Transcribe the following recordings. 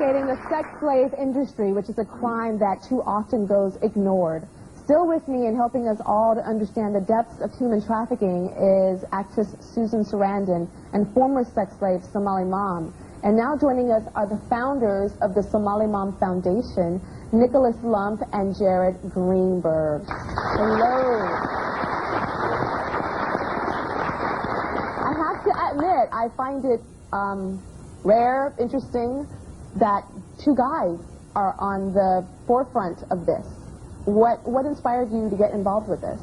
investigating the sex slave industry, which is a crime that too often goes ignored. Still with me and helping us all to understand the depths of human trafficking is actress Susan Sarandon and former sex slave Somaly Mom. And now joining us are the founders of the Somaly Mom Foundation, Nicholas Lump and Jared Greenberg. Hello. I have to admit, I find it rare, interesting, that two guys are on the forefront of this. What inspired you to get involved with this?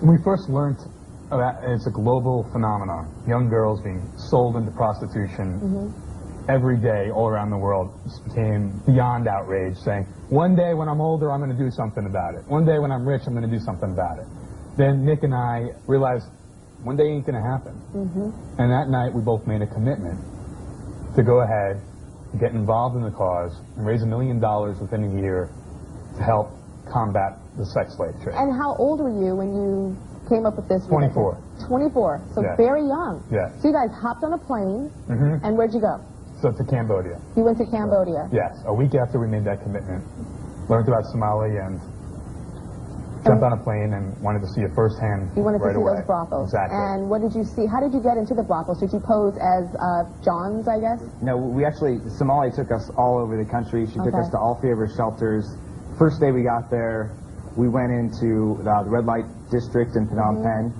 When we first learned that it's a global phenomenon, young girls being sold into prostitution every day all around the world, just became beyond outrage, saying, one day when I'm older, I'm going to do something about it. One day when I'm rich, I'm going to do something about it. Then Nick and I realized one day ain't going to happen. And that night, we both made a commitment to go ahead, get involved in the cause, and raise $1 million within a year to help combat the sex slave trade. And how old were you when you came up with this? 24. 24, so Yeah. very young. Yeah. So you guys hopped on a plane, and where'd you go? So to Cambodia. You went to Cambodia. Yes, a week after we made that commitment, learned about Somaly and jumped on a plane and wanted to see it firsthand. You wanted right to see away. those brothels. Exactly. And what did you see? How did you get into the brothels? Did you pose as Johns, I guess? No, we actually, Somaly took us all over the country. She took us to all three of her shelters. First day we got there, we went into the red light district in Phnom Penh.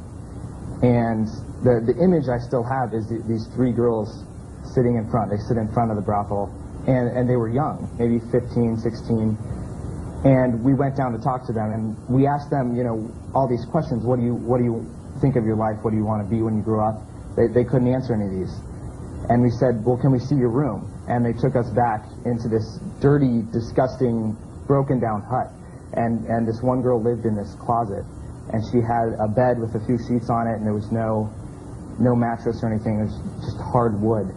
And the image I still have is these three girls sitting in front. They sit in front of the brothel. And they were young, maybe 15, 16. And we went down to talk to them, and we asked them, you know, all these questions. What do you think of your life? What do you want to be when you grow up? They couldn't answer any of these. And we said, well, can we see your room? And they took us back into this dirty, disgusting, broken down hut. And this one girl lived in this closet, and she had a bed with a few sheets on it, and there was no mattress or anything. It was just hard wood.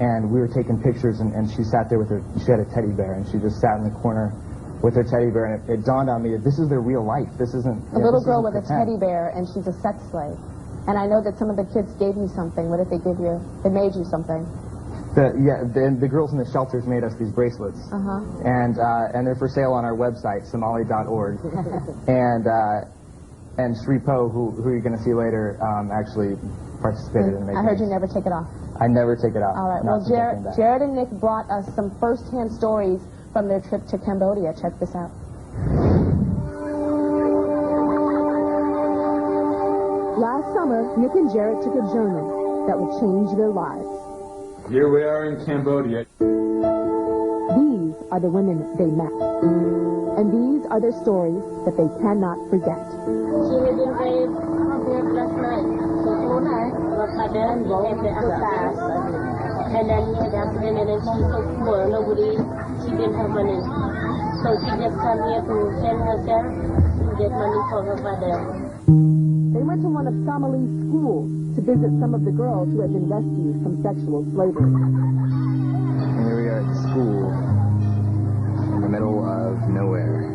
And we were taking pictures, and she sat there with her, she had a teddy bear, and she just sat in the corner with her teddy bear, and it dawned on me that this is their real life. This isn't a little girl with a teddy bear, and she's a sex slave. And I know that some of the kids gave you something. What did they give you? They made you something. The girls in the shelters made us these bracelets, and they're for sale on our website, Somaly.org. and Sri Po, who you're going to see later, actually participated in making. I heard you never take it off. I never take it off. All right. Well, Jared and Nick brought us some first-hand stories from their trip to Cambodia. Check this out. Last summer, Nick and Jared took a journey that would change their lives. Here we are in Cambodia. These are the women they met. And these are their stories that they cannot forget. She had been raped last night. My dad had the exercise. And then he had accident, and then she's so poor, she didn't have money. So she just come here to send herself to get money for her father. They went to one of Somaly's schools to visit some of the girls who had been rescued from sexual slavery. And here we are at school, in the middle of nowhere.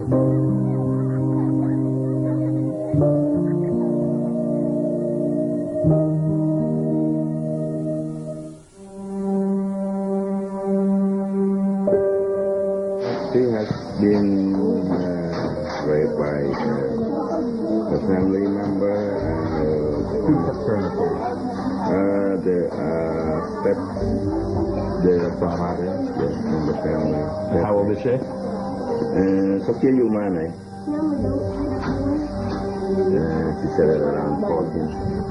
She has been raped by a family member and Who kept her in the cage? the father in the family. How old is she? So kill you, man. She said it around 14.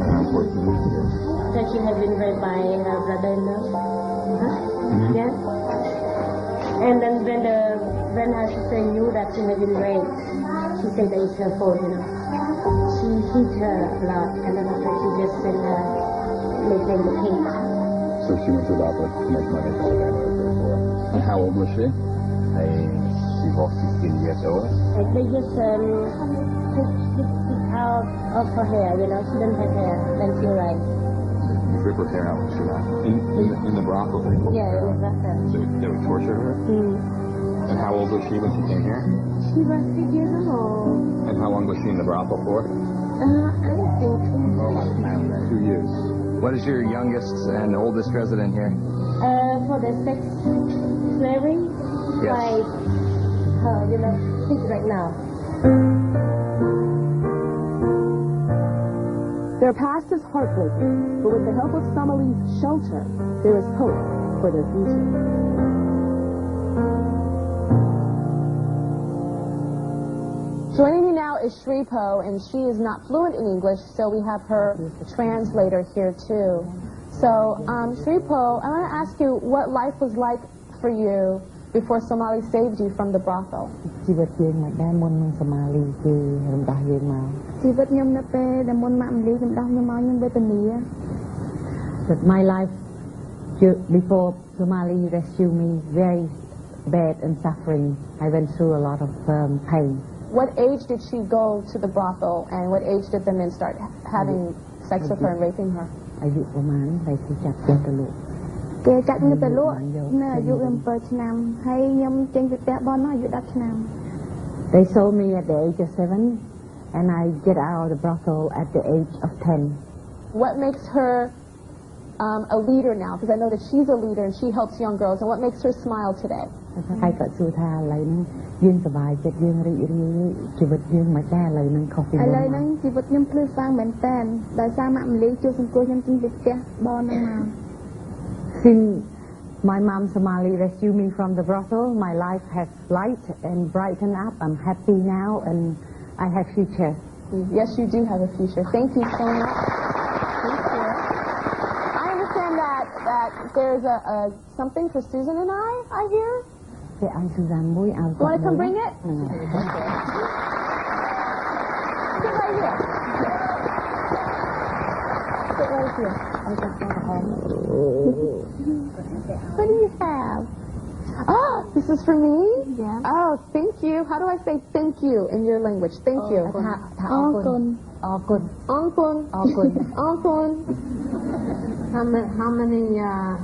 Around 14 years. So she had been raped by her brother-in-law. Yes. And then when her sister knew that she had been raped, she said that it's her fault, you know. She hit her a lot, and then after she just sent her making the cake. So she went to the opera to make money for the family. And how old was she? She was 16 years old. Like they just took out of her hair, you know. She didn't have hair, then she lied. You rip her hair out when she left? In the brothel? Yeah, it was like that. So they would torture her? And how old was she when she came here? She was 6 years old. And how long was she in the brothel for? I think 2 years. What is your youngest and oldest resident here? for the sex very Yes. like her, you know, she's right now. Their past is heartbreaking, but with the help of Somaly's shelter, there is hope for their future. Joining me now is Shripo, and she is not fluent in English, so we have her translator here too. So, Shripo, I want to ask you what life was like for you before Somaly saved you from the brothel. ជីវិតយើងមិនដែលមុននឹងសូម៉ាលីគេរំដោះយើងមក ជីវិតខ្ញុំនៅពេលដែលមុនម៉ាក់មលីខ្ញុំដោះខ្ញុំមកខ្ញុំវេទនា But my life before Somali rescued me very bad and suffering. I went through a lot of pain. What age did she go to the brothel, and what age did the men start having sex with her and raping her? អាយុប្រហែលតែគេចាប់ចេះទៅលក់ គេចាក់ខ្ញុំទៅលក់នៅអាយុ7ឆ្នាំហើយខ្ញុំចេញពីផ្ទះបនមកអាយុ10ឆ្នាំ They sold me at the age of 7 and I get out of the brothel at the age of 10. What makes her a leader now? Because I know that she's a leader and she helps young girls. And what makes her smile today? ហើយគាត់សួរថាឥឡូវហ្នឹងយើងសប្បាយចិត្តយើងរីករាយជីវិតយើងមិនដែរឥឡូវហ្នឹងខុសពីមុន ឥឡូវហ្នឹងជីវិតខ្ញុំភ្លឺស្វាងមែនតើដោយសារម៉ាក់មលីជួយសង្គ្រោះខ្ញុំចេញពីផ្ទះបនហ្នឹងមក Since my mom Somali rescued me from the brothel, my life has light and brightened up. I'm happy now and I have future. Yes, you do have a future. Thank you so much. Thank you. I understand that there's something for Susan and I hear. គេឲ្យស៊ូសានមួយឲ្យ You want to come bring it? Sit right here. Sit right here. What do you have? Oh, this is for me? Yeah. Oh, thank you. How do I say thank you in your language? Thank you. ថាអរគុណ Ankun.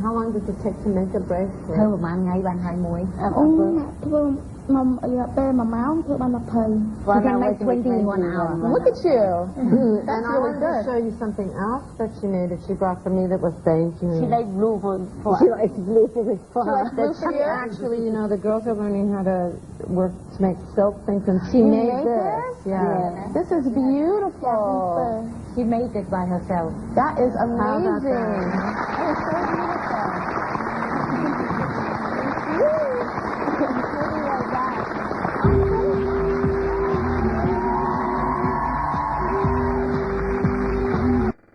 How long does it take to make a bracelet? ធ្វើប្រហែលថ្ងៃបានហើយមួយ អូធ្វើខ្ញុំរយៈពេល1ម៉ោងធ្វើបាន20 You can make 21 hours. Look at you. That's And I really wanted to good. show you something else that she made that she brought for me that was thank you. She like blue for She likes blue for She likes blue for you? Actually, you know, the girls are learning how to work to make silk things, and she You made made this. this? Yeah. This is beautiful. She made it by herself. That is amazing. about that? That is so beautiful.